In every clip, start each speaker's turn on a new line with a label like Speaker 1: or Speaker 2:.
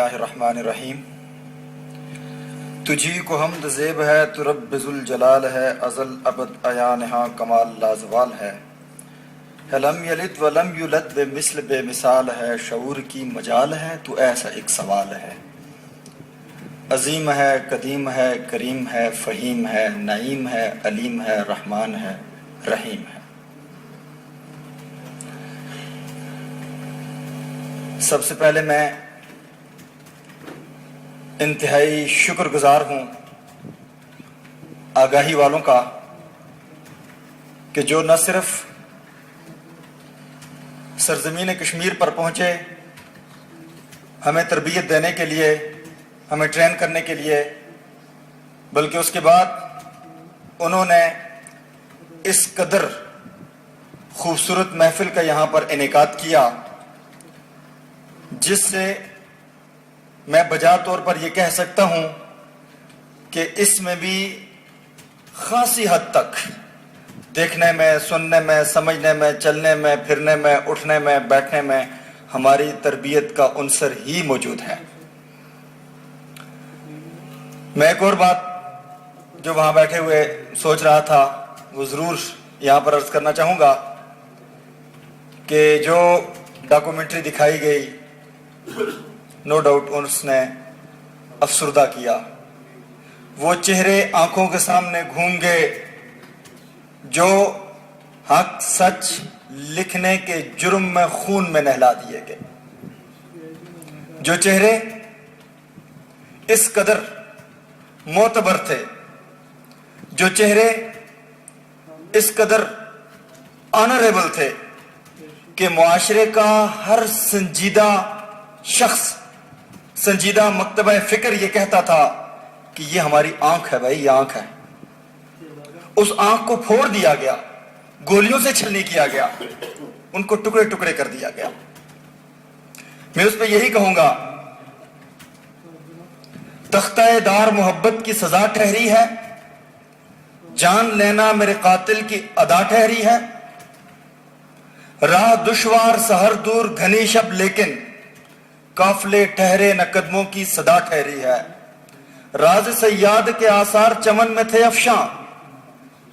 Speaker 1: اللہ الرحمن الرحیم۔ تجھی کو حمد زیب ہے تو رب ذوالجلال ہے، ازل ابد عیانہا کمال لازوال ہے۔ لم یلد ولم یولد بے مثل بے مثال ہے، شعور کی مجال ہے تو ایسا ایک سوال ہے۔ عظیم ہے، قدیم ہے، کریم ہے، فہیم ہے، نعیم ہے، علیم ہے، رحمان ہے، رحیم ہے۔ سب سے پہلے میں انتہائی شکر گزار ہوں آگاہی والوں کا کہ جو نہ صرف سرزمین کشمیر پر پہنچے ہمیں تربیت دینے کے لیے، ہمیں ٹرین کرنے کے لیے، بلکہ اس کے بعد انہوں نے اس قدر خوبصورت محفل کا یہاں پر انعقاد کیا جس سے میں بجا طور پر یہ کہہ سکتا ہوں کہ اس میں بھی خاصی حد تک دیکھنے میں، سننے میں، سمجھنے میں، چلنے میں، پھرنے میں، اٹھنے میں، بیٹھنے میں ہماری تربیت کا عنصر ہی موجود ہے۔ میں ایک اور بات جو وہاں بیٹھے ہوئے سوچ رہا تھا وہ ضرور یہاں پر عرض کرنا چاہوں گا کہ جو ڈاکومنٹری دکھائی گئی نو ڈاؤٹ اس نے افسردہ کیا۔ وہ چہرے آنکھوں کے سامنے گھوم گئے جو حق سچ لکھنے کے جرم میں خون میں نہلا دیے گئے، جو چہرے اس قدر معتبر تھے، جو چہرے اس قدر آنریبل تھے کہ معاشرے کا ہر سنجیدہ شخص، سنجیدہ مکتبہ فکر یہ کہتا تھا کہ یہ ہماری آنکھ ہے بھائی، یہ آنکھ ہے۔ اس آنکھ کو پھوڑ دیا گیا، گولیوں سے چھلنی کیا گیا، ان کو ٹکڑے ٹکڑے کر دیا گیا۔ میں اس پہ یہی کہوں گا، تختہ دار محبت کی سزا ٹھہری ہے، جان لینا میرے قاتل کی ادا ٹھہری ہے۔ راہ دشوار سحر دور گھنی شب لیکن قافلے ٹھہرے نہ قدموں کی صدا ٹھہری ہے۔ راز سیاد کے آثار چمن میں تھے افشاں،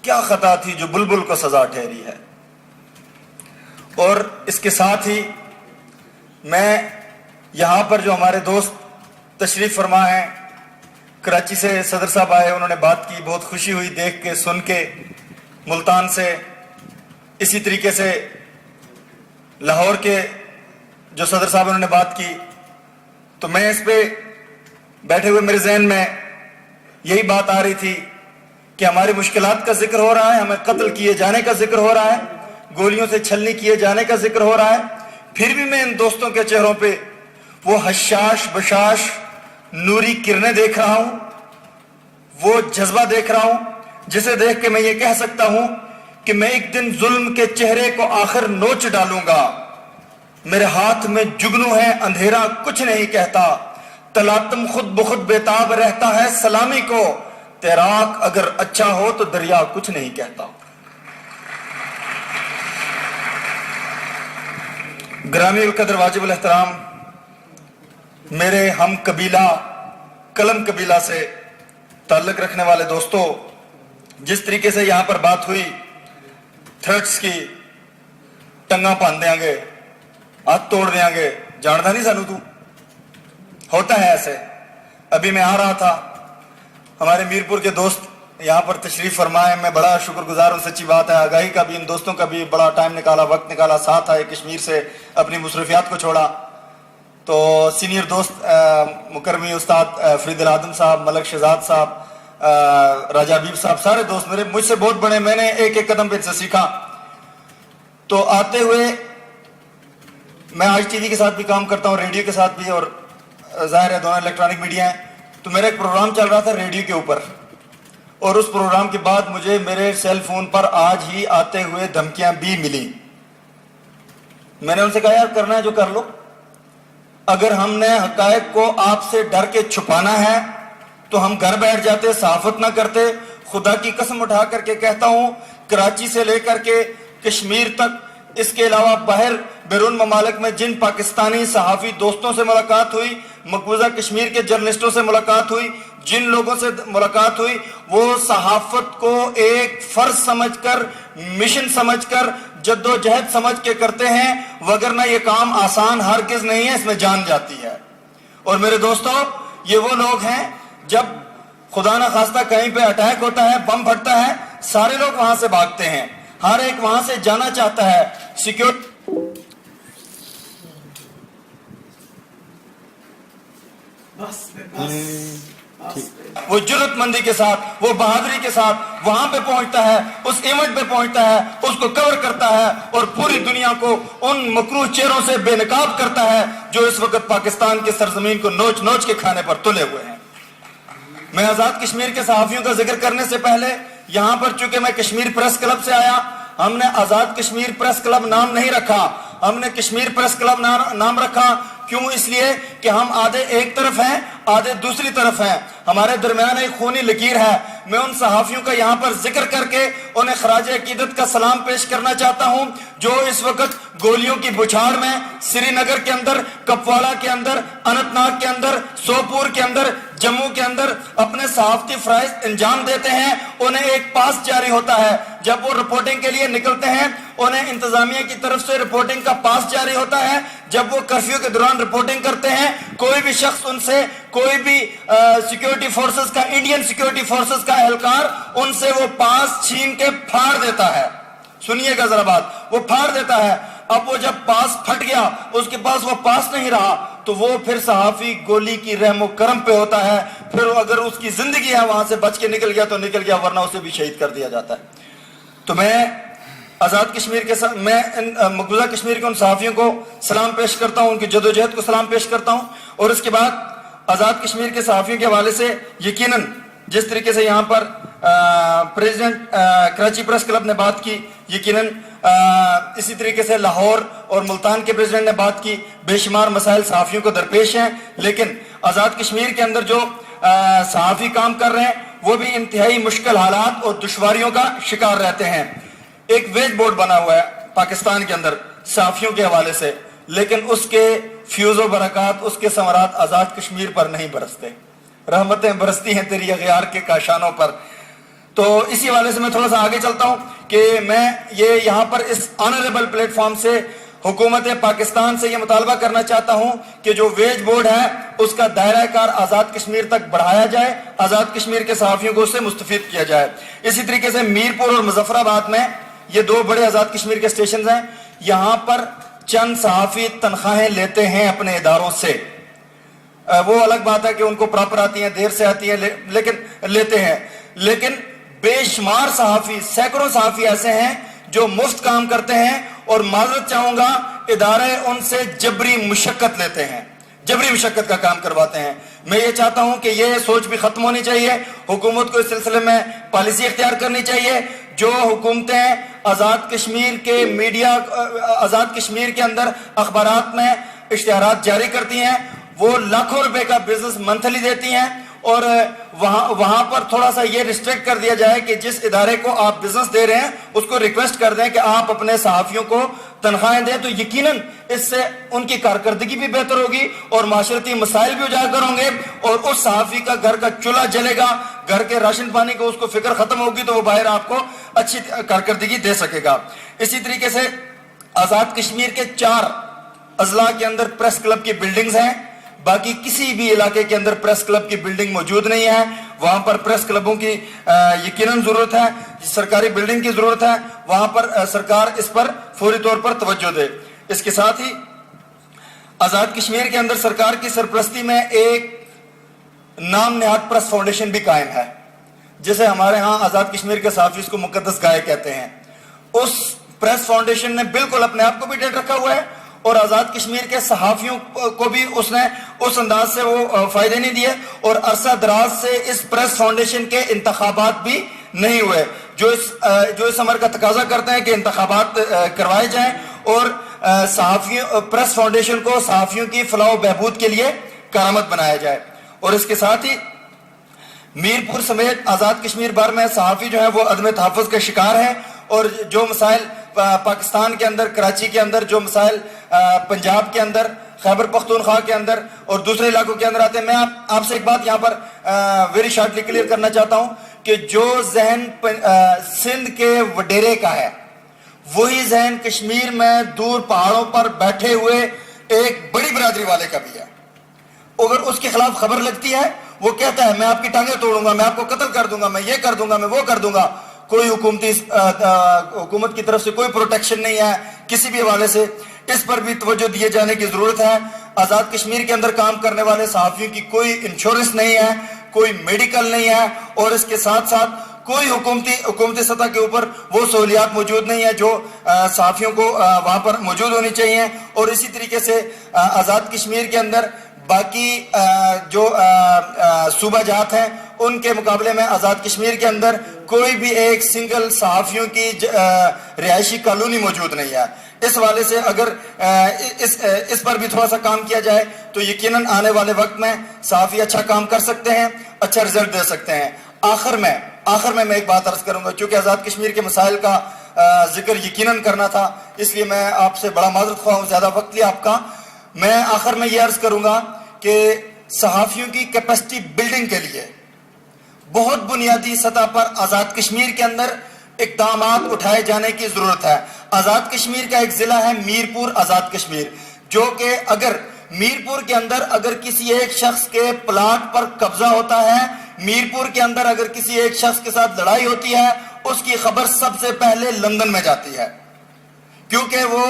Speaker 1: کیا خطا تھی جو بلبل کو سزا ٹھہری ہے۔ اور اس کے ساتھ ہی میں یہاں پر جو ہمارے دوست تشریف فرما ہیں، کراچی سے صدر صاحب آئے، انہوں نے بات کی، بہت خوشی ہوئی دیکھ کے، سن کے۔ ملتان سے اسی طریقے سے لاہور کے جو صدر صاحب انہوں نے بات کی، تو میں اس پہ بیٹھے ہوئے میرے ذہن میں یہی بات آ رہی تھی کہ ہماری مشکلات کا ذکر ہو رہا ہے، ہمیں قتل کیے جانے کا ذکر ہو رہا ہے، گولیوں سے چھلنی کیے جانے کا ذکر ہو رہا ہے، پھر بھی میں ان دوستوں کے چہروں پہ وہ حشاش بشاش نوری کرنیں دیکھ رہا ہوں، وہ جذبہ دیکھ رہا ہوں جسے دیکھ کے میں یہ کہہ سکتا ہوں کہ میں ایک دن ظلم کے چہرے کو آخر نوچ ڈالوں گا۔ میرے ہاتھ میں جگنو ہے، اندھیرا کچھ نہیں کہتا، تلاتم خود بخود بیتاب رہتا ہے سلامی کو، تیراک اگر اچھا ہو تو دریا کچھ نہیں کہتا۔ گرامی القدر واجب الاحترام میرے ہم قبیلہ کلم قبیلہ سے تعلق رکھنے والے دوستوں، جس طریقے سے یہاں پر بات ہوئی تھرٹس کی، ٹنگا پان دیاں گے، ہاتھ توڑ دیاں گے، جانتا نہیں سانو تو، ہوتا ہے ایسے۔ ابھی میں آ رہا تھا، ہمارے میرپور کے دوست یہاں پر تشریف فرمائے، میں بڑا شکر گزار ہوں، سچی بات ہے، آگاہی کا بھی، ان دوستوں کا بھی بڑا ٹائم نکالا، وقت نکالا، ساتھ آئے، کشمیر سے اپنی مصروفیات کو چھوڑا۔ تو سینئر دوست مکرمی استاد فرید العدم صاحب، ملک شہزاد صاحب، راجہ حبیب صاحب، سارے دوست میرے مجھ سے بہت بڑے، میں نے ایک ایک قدم پہ ان سے سیکھا۔ تو آتے ہوئے میں آج ٹی وی کے ساتھ بھی کام کرتا ہوں، ریڈیو کے ساتھ بھی، اور ظاہر ہے دونوں الیکٹرانک میڈیا ہیں، تو میرا ایک پروگرام چل رہا تھا ریڈیو کے اوپر، اور اس پروگرام کے بعد مجھے میرے سیل فون پر آج ہی آتے ہوئے دھمکیاں بھی ملی۔ میں نے ان سے کہا یار کرنا ہے جو کر لو، اگر ہم نے حقائق کو آپ سے ڈر کے چھپانا ہے تو ہم گھر بیٹھ جاتے، صحافت نہ کرتے۔ خدا کی قسم اٹھا کر کے کہتا ہوں، کراچی سے لے کر کے کشمیر تک، اس کے علاوہ باہر بیرون ممالک میں جن پاکستانی صحافی دوستوں سے ملاقات ہوئی، مقبوضہ کشمیر کے جرنلسٹوں سے ملاقات ہوئی، جن لوگوں سے ملاقات ہوئی، وہ صحافت کو ایک فرض سمجھ کر، مشن سمجھ کر، جد و جہد سمجھ کے کرتے ہیں، وگرنہ یہ کام آسان ہرگز نہیں ہے، اس میں جان جاتی ہے۔ اور میرے دوستوں، یہ وہ لوگ ہیں جب خدا نہ خواستہ کہیں پہ اٹیک ہوتا ہے، بم پھٹتا ہے، سارے لوگ وہاں سے بھاگتے ہیں، ہر ایک وہاں سے جانا چاہتا ہے۔ وہ جرات مندی کے ساتھ، وہ بہادری کے ساتھ وہاں پہ پہنچتا ہے، اس ایونٹ پہ پہنچتا ہے، اس کو کور کرتا ہے اور پوری دنیا کو ان مکروہ چہروں سے بے نقاب کرتا ہے جو اس وقت پاکستان کی سرزمین کو نوچ نوچ کے کھانے پر تلے ہوئے ہیں۔ میں آزاد کشمیر کے صحافیوں کا ذکر کرنے سے پہلے یہاں پر چونکہ میں کشمیر پریس کلب سے آیا، ہم نے آزاد کشمیر پریس کلب نام نہیں رکھا، ہم نے کشمیر پریس کلب نام رکھا۔ کیوں؟ اس لیے کہ ہم آدھے ایک طرف ہیں، آدھے دوسری طرف ہیں، ہمارے درمیان ایک خونی لکیر ہے۔ میں ان صحافیوں کا یہاں پر ذکر کر کے انہیں خراج عقیدت کا سلام پیش کرنا چاہتا ہوں جو اس وقت گولیوں کی بچھاڑ میں سری نگر کے اندر، کپواڑہ کے اندر، اننت ناگ کے اندر، سوپور کے اندر، جموں کے اندر اپنے صحافتی فرائض انجام دیتے ہیں۔ انہیں ایک پاس جاری ہوتا ہے، جب وہ رپورٹنگ کے لیے نکلتے ہیں انہیں انتظامیہ کی طرف سے رپورٹنگ کا پاس جاری ہوتا ہے۔ جب وہ کرفیو کے دوران رپورٹنگ کرتے ہیں، کوئی بھی شخص ان سے، کوئی بھی سیکیورٹی فورسز کا، انڈین سیکیورٹی فورسز کا اہلکار ان سے وہ پاس چھین کے پھاڑ دیتا ہے۔ سنیے گا ذرا بات، وہ پھاڑ دیتا ہے۔ اب وہ جب پاس پھٹ گیا، اس کے پاس وہ پاس نہیں رہا، تو وہ پھر صحافی گولی کی رحم و کرم پہ ہوتا ہے۔ پھر اگر اس کی زندگی ہے وہاں سے بچ کے نکل گیا تو نکل گیا، ورنہ اسے بھی شہید کر دیا جاتا ہے۔ تو میں آزاد کشمیر کے ساتھ، میں مقبوضہ کشمیر کے ان صحافیوں کو سلام پیش کرتا ہوں، ان کی جدوجہد کو سلام پیش کرتا ہوں۔ اور اس کے بعد آزاد کشمیر کے صحافیوں کے حوالے سے یقیناً جس طریقے سے یہاں پر پریزیڈنٹ کراچی پریس کلب نے بات کی، یقیناً اسی طریقے سے لاہور اور ملتان کے پریزیڈنٹ نے بات کی، بے شمار مسائل صحافیوں کو درپیش ہیں، لیکن آزاد کشمیر کے اندر جو صحافی کام کر رہے ہیں وہ بھی انتہائی مشکل حالات اور دشواریوں کا شکار رہتے ہیں۔ ایک ویج بورڈ بنا ہوا ہے پاکستان کے اندر صحافیوں کے حوالے سے، لیکن اس کے فیوز و برکات، اس کے ثمرات آزاد کشمیر پر نہیں برستے۔ رحمتیں برستی ہیں تیری اغیار کے کاشانوں پر۔ تو اسی حوالے سے میں تھوڑا سا آگے چلتا ہوں کہ میں یہ یہاں پر اس آنریبل پلیٹ فارم سے حکومت پاکستان سے یہ مطالبہ کرنا چاہتا ہوں کہ جو ویج بورڈ ہے اس کا دائرہ کار آزاد کشمیر تک بڑھایا جائے، آزاد کشمیر کے صحافیوں کو اس سے مستفید کیا جائے۔ اسی طریقے سے میرپور اور مظفر آباد میں یہ دو بڑے آزاد کشمیر کے اسٹیشنز ہیں، یہاں پر چند صحافی تنخواہیں لیتے ہیں اپنے اداروں سے۔ وہ الگ بات ہے کہ ان کو پراپر آتی ہیں، دیر سے آتی ہیں، لیکن لیتے ہیں۔ لیکن بے شمار صحافی، سینکڑوں صحافی ایسے ہیں جو مفت کام کرتے ہیں اور معذرت چاہوں گا ادارے ان سے جبری مشقت لیتے ہیں، جبری مشقت کا کام کرواتے ہیں۔ میں یہ چاہتا ہوں کہ یہ سوچ بھی ختم ہونی چاہیے، حکومت کو اس سلسلے میں پالیسی اختیار کرنی چاہیے۔ جو حکومتیں آزاد کشمیر کے میڈیا، آزاد کشمیر کے اندر اخبارات میں اشتہارات جاری کرتی ہیں، وہ لاکھوں روپے کا بزنس منتھلی دیتی ہیں، اور وہاں پر تھوڑا سا یہ ریسٹرکٹ کر دیا جائے کہ جس ادارے کو آپ بزنس دے رہے ہیں اس کو ریکویسٹ کر دیں کہ آپ اپنے صحافیوں کو تنخواہیں دیں، تو یقیناً اس سے ان کی کارکردگی بھی بہتر ہوگی اور معاشرتی مسائل بھی اجاگر ہوں گے، اور اس صحافی کا گھر کا چولہا جلے گا، گھر کے راشن پانی کو اس کو فکر ختم ہوگی، تو وہ باہر آپ کو اچھی کارکردگی دے سکے گا۔ اسی طریقے سے آزاد کشمیر کے 4 اضلاع کے اندر پریس کلب کی بلڈنگز ہیں، باقی کسی بھی علاقے کے اندر پریس کلب کی بلڈنگ موجود نہیں ہے۔ وہاں پر پریس کلبوں کی یقیناً ضرورت ہے، سرکاری بلڈنگ کی ضرورت ہے، وہاں پر سرکار اس پر فوری طور پر توجہ دے۔ اس کے ساتھ ہی آزاد کشمیر کے اندر سرکار کی سرپرستی میں ایک نام نہاد پریس فاؤنڈیشن بھی قائم ہے، جسے ہمارے ہاں آزاد کشمیر کے صحافی اس کو مقدس گائے کہتے ہیں۔ اس پریس فاؤنڈیشن نے بالکل اپنے آپ کو بھی ڈیٹ رکھا ہوا ہے اور آزاد کشمیر کے صحافیوں کو بھی اس نے اس انداز سے وہ فائدے نہیں دیے، اور عرصہ دراز سے اس پریس فاؤنڈیشن کے انتخابات بھی نہیں ہوئے، جو اس امر کا تقاضا کرتے ہیں کہ انتخابات کروائے جائیں اور پریس فاؤنڈیشن کو صحافیوں کی فلاح و بہبود کے لیے کارآمد بنایا جائے۔ اور اس کے ساتھ ہی میرپور سمیت آزاد کشمیر بھر میں صحافی جو ہیں وہ عدم تحفظ کے شکار ہیں، اور جو مسائل پاکستان کے اندر، کراچی کے اندر جو مسائل پنجاب کے اندر خیبر پختونخوا کے اندر اور دوسرے علاقوں کے اندر آتے ہیں. میں آپ سے ایک بات یہاں پر ویری شارٹلی کلیئر کرنا چاہتا ہوں کہ جو ذہن سندھ کے وڈیرے کا ہے وہی ذہن کشمیر میں دور پہاڑوں پر بیٹھے ہوئے ایک بڑی برادری والے کا بھی ہے. اگر اس کے خلاف خبر لگتی ہے وہ کہتا ہے میں آپ کی ٹانگیں توڑوں گا, میں آپ کو قتل کر دوں گا, میں یہ کر دوں گا, میں وہ کر دوں گا. کوئی حکومت کی طرف سے کوئی پروٹیکشن نہیں ہے کسی بھی حوالے سے. اس پر بھی توجہ دیے جانے کی ضرورت ہے. آزاد کشمیر کے اندر کام کرنے والے صحافیوں کی کوئی انشورنس نہیں ہے, کوئی میڈیکل نہیں ہے, اور اس کے ساتھ ساتھ کوئی حکومتی سطح کے اوپر وہ سہولیات موجود نہیں ہے جو صحافیوں کو وہاں پر موجود ہونی چاہیے. اور اسی طریقے سے آزاد کشمیر کے اندر باقی جو صوبہ جات ہیں ان کے مقابلے میں آزاد کشمیر کے اندر کوئی بھی ایک سنگل صحافیوں کی رہائشی کالونی موجود نہیں ہے. اس حوالے سے اگر اس پر بھی تھوڑا سا کام کیا جائے تو یقیناً آنے والے وقت میں صحافی اچھا کام کر سکتے ہیں, اچھا رزلٹ دے سکتے ہیں. آخر میں ایک بات عرض کروں گا, چونکہ آزاد کشمیر کے مسائل کا ذکر یقیناً کرنا تھا اس لیے میں آپ سے بڑا معذرت خواہ ہوں, زیادہ وقت لیا آپ کا. میں آخر میں یہ عرض کروں گا کہ صحافیوں کی کیپیسٹی بلڈنگ کے لیے بہت بنیادی سطح پر آزاد کشمیر کے اندر اقدامات اٹھائے جانے کی ضرورت ہے. آزاد کشمیر کا ایک ضلع ہے میرپور آزاد کشمیر, جو کہ اگر میرپور کے اندر اگر کسی ایک شخص کے پلاٹ پر قبضہ ہوتا ہے, میرپور کے اندر اگر کسی ایک شخص کے ساتھ لڑائی ہوتی ہے, اس کی خبر سب سے پہلے لندن میں جاتی ہے, کیونکہ وہ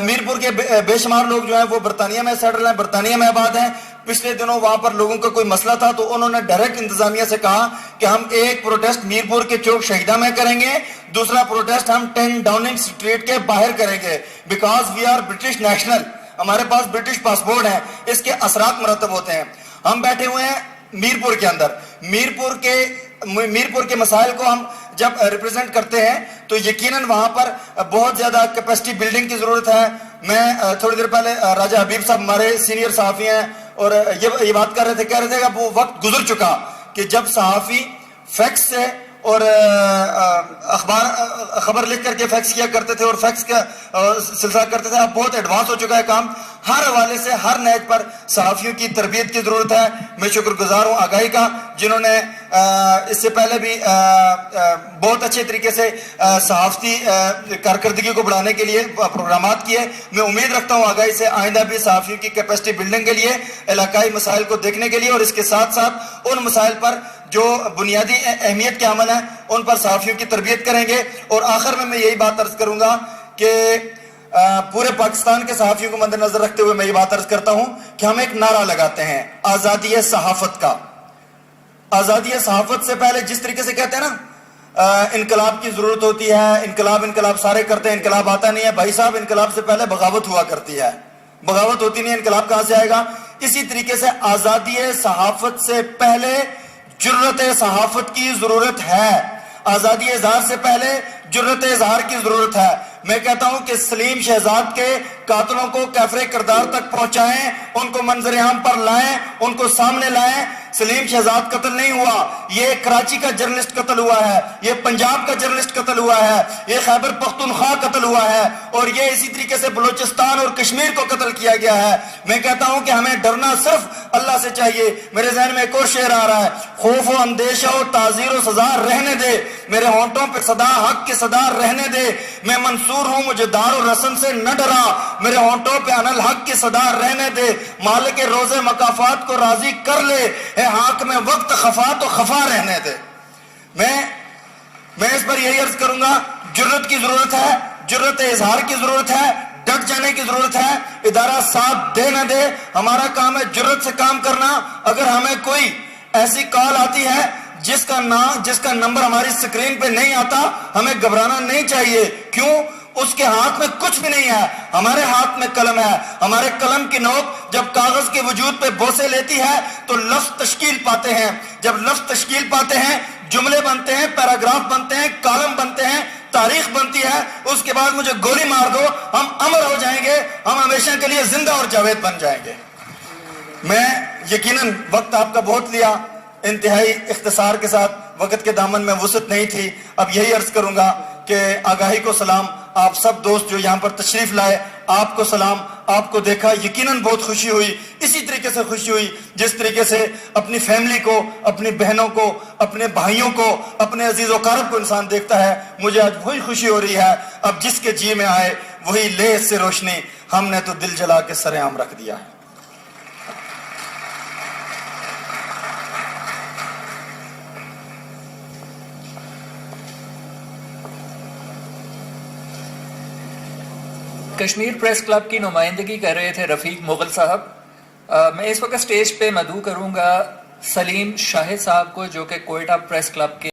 Speaker 1: میرپور کے بے شمار لوگ جو ہیں وہ برطانیہ میں سیٹل ہیں, برطانیہ میں آباد ہیں. پچھلے دنوں وہاں پر لوگوں کا کوئی مسئلہ تھا تو انہوں نے ڈائریکٹ انتظامیہ سے کہا کہ ہم ایک پروٹیسٹ میرپور کے چوک شہیدہ میں کریں گے, دوسرا پروٹیسٹ ہم 10 ڈاؤننگ اسٹریٹ کے باہر کریں گے, because we are British national, ہمارے پاس برٹش پاسپورٹ ہے, اس کے اثرات مرتب ہوتے ہیں. ہم بیٹھے ہوئے ہیں میرپور کے اندر, میرپور کے مسائل کو ہم جب ریپرزینٹ کرتے ہیں تو یقیناً وہاں پر بہت زیادہ کیپیسٹی بلڈنگ کی ضرورت ہے. میں تھوڑی دیر پہلے راجہ حبیب صاحب ہمارے سینئر صحافی ہیں اور یہ بات کہہ رہے تھے کہ وہ وقت گزر چکا کہ جب صحافی فیکس سے اور خبر لکھ کر کے فیکس کیا کرتے تھے اور فیکس کا سلسلہ کرتے تھے. اب بہت ایڈوانس ہو چکا ہے کام, ہر حوالے سے ہر نیج پر صحافیوں کی تربیت کی ضرورت ہے. میں شکر گزار ہوں آگاہی کا جنہوں نے اس سے پہلے بھی بہت اچھے طریقے سے صحافتی کارکردگی کو بڑھانے کے لیے پروگرامات کیے. میں امید رکھتا ہوں آگاہی سے آئندہ بھی صحافیوں کی کیپیسٹی بلڈنگ کے لیے, علاقائی مسائل کو دیکھنے کے لیے اور اس کے ساتھ ساتھ ان مسائل پر جو بنیادی اہمیت کے عمل ہیں ان پر صحافیوں کی تربیت کریں گے. اور آخر میں یہ بات عرض کروں گا کہ پورے پاکستان کے صحافیوں کو مد نظر رکھتے ہوئے میں یہ بات عرض کرتا ہوں کہ ہم ایک نعرہ لگاتے ہیں آزادی صحافت کا. آزادی صحافت سے پہلے جس طریقے سے کہتے ہیں نا انقلاب کی ضرورت ہوتی ہے, انقلاب سارے کرتے ہیں, انقلاب آتا نہیں ہے. بھائی صاحب انقلاب سے پہلے بغاوت ہوا کرتی ہے, بغاوت ہوتی نہیں, انقلاب کہاں سے آئے گا. اسی طریقے سے آزادی صحافت سے پہلے جرأت صحافت کی ضرورت ہے, آزادی اظہار سے پہلے جرأت اظہار کی ضرورت ہے. میں کہتا ہوں کہ سلیم شہزاد کے قاتلوں کو کیفر کردار تک پہنچائیں, ان کو منظر عام پر لائیں, ان کو سامنے لائیں. سلیم شہزاد قتل نہیں ہوا, یہ کراچی کا جرنلسٹ قتل ہوا ہے, یہ پنجاب کا جرنلسٹ قتل ہوا ہے, یہ خیبر پختونخوا قتل ہوا ہے, اور یہ اسی طریقے سے بلوچستان اور کشمیر کو قتل کیا گیا ہے. میں کہتا ہوں کہ ہمیں ڈرنا صرف اللہ سے چاہیے. میرے ذہن میں ایک اور شعر آ رہا ہے, خوف و اندیشہ و تعزیر و سزا رہنے دے, میرے ہونٹوں پہ صدا حق کی صدا رہنے دے, میں منصور ہوں مجھے دار و رسن سے نہ ڈرا, میرے ہونٹوں پہ انل حق کی صدا رہنے دے, مالک روز مکافات کو راضی کر لے, حاکم وقت خفا تو خفا رہنے دے. میں اس پر یہی عرض کروں گا, جرأت کی ضرورت ہے, جرأت اظہار کی ضرورت ہے, ڈٹ جانے کی ضرورت ہے. ادارہ ساتھ دے نہ دے, ہمارا کام ہے جرأت سے کام کرنا. اگر ہمیں کوئی ایسی کال آتی ہے جس کا نمبر ہماری سکرین پہ نہیں آتا, ہمیں گھبرانا نہیں چاہیے. کیوں؟ اس کے ہاتھ میں کچھ بھی نہیں ہے, ہمارے ہاتھ میں قلم ہے. ہمارے قلم کی نوک جب کاغذ کے وجود پہ بوسے لیتی ہے تو لفظ تشکیل پاتے ہیں. جب لفظ تشکیل پاتے ہیں, جملے بنتے ہیں, پیراگراف بنتے ہیں, کالم بنتے ہیں, تاریخ بنتی ہے. اس کے بعد مجھے گولی مار دو, ہم امر ہو جائیں گے, ہم ہمیشہ کے لیے زندہ اور جاوید بن جائیں گے. میں یقیناً وقت آپ کا بہت لیا, انتہائی اختصار کے ساتھ, وقت کے دامن میں وسعت نہیں تھی. اب یہی عرض کروں گا کہ آگاہی کو سلام, آپ سب دوست جو یہاں پر تشریف لائے آپ کو سلام, آپ کو دیکھا یقیناً بہت خوشی ہوئی. اسی طریقے سے خوشی ہوئی جس طریقے سے اپنی فیملی کو, اپنی بہنوں کو, اپنے بھائیوں کو, اپنے عزیز و اقارب کو انسان دیکھتا ہے. مجھے آج وہی خوشی ہو رہی ہے. اب جس کے جی میں آئے وہی لے اس سے روشنی, ہم نے تو دل جلا کے سر عام رکھ دیا ہے.
Speaker 2: کشمیر پریس کلب کی نمائندگی کر رہے تھے رفیق مغل صاحب. میں اس وقت سٹیج پہ مدعو کروں گا سلیم شاہد صاحب کو, جو کہ کوئٹہ پریس کلب کے